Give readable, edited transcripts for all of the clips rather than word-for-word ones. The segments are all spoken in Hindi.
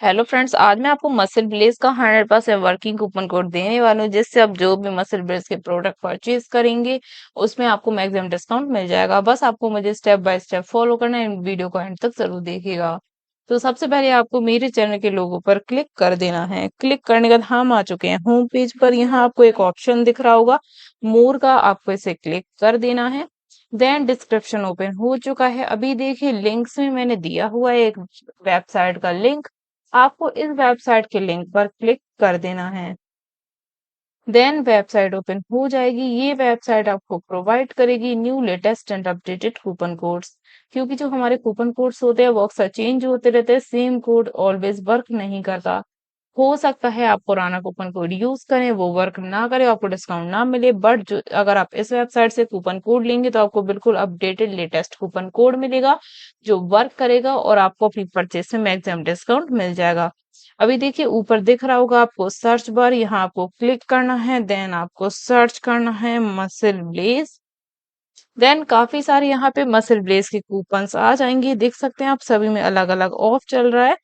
हेलो फ्रेंड्स, आज मैं आपको मसल ब्लेज का 100% वर्किंग कूपन कोड देने वाला हूँ, जिससे आप जो भी मसल ब्लेज के प्रोडक्ट परचेज करेंगे उसमें आपको मैक्सिमम डिस्काउंट मिल जाएगा। बस आपको मुझे स्टेप बाय स्टेप फॉलो करना है। इन वीडियो को एंड तक जरूर देखिएगा। तो सबसे पहले आपको मेरे चैनल के लोगो पर क्लिक कर देना है। क्लिक करने के बाद हम आ चुके हैं होम पेज पर। यहाँ आपको एक ऑप्शन दिख रहा होगा मोर का, आपको इसे क्लिक कर देना है। देन डिस्क्रिप्शन ओपन हो चुका है। अभी देखिए लिंक्स में मैंने दिया हुआ है एक वेबसाइट का लिंक। आपको इस वेबसाइट के लिंक पर क्लिक कर देना है। देन वेबसाइट ओपन हो जाएगी। ये वेबसाइट आपको प्रोवाइड करेगी new latest and updated coupon codes. क्योंकि जो हमारे कूपन कोड्स होते हैं वो अक्सर चेंज होते रहते हैं, सेम कोड ऑलवेज वर्क नहीं करता। हो सकता है आप पुराना कूपन कोड यूज करें, वो वर्क ना करे, आपको डिस्काउंट ना मिले, बट जो अगर आप इस वेबसाइट से कूपन कोड लेंगे तो आपको बिल्कुल अपडेटेड लेटेस्ट कूपन कोड मिलेगा जो वर्क करेगा और आपको अपनी परचेस में मैक्सिमम डिस्काउंट मिल जाएगा। अभी देखिए ऊपर दिख रहा होगा आपको सर्च बार, यहाँ आपको क्लिक करना है। देन आपको सर्च करना है मसल ब्लेज। देन काफी सारे यहाँ पे मसल ब्लेज के कूपन्स आ जाएंगे। देख सकते हैं आप सभी में अलग अलग ऑफ चल रहा है।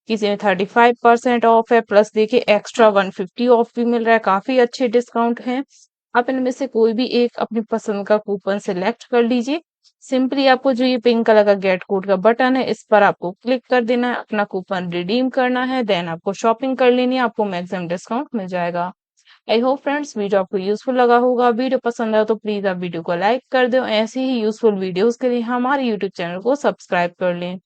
किसी में 35% ऑफ है, प्लस देखिए एक्स्ट्रा 150 ऑफ भी मिल रहा है। काफी अच्छे डिस्काउंट हैं। आप इनमें से कोई भी एक अपनी पसंद का कूपन सिलेक्ट कर लीजिए। सिंपली आपको जो ये पिंक कलर का गेट कोड का बटन है इस पर आपको क्लिक कर देना है, अपना कूपन रिडीम करना है। देन आपको शॉपिंग कर लेनी है, आपको मैक्सिमम डिस्काउंट मिल जाएगा। आई होप फ्रेंड्स वीडियो आपको यूजफुल लगा होगा। वीडियो पसंद आया तो प्लीज आप वीडियो को लाइक कर दो। ऐसे ही यूजफुल वीडियोस के लिए हमारे यूट्यूब चैनल को सब्सक्राइब कर लें।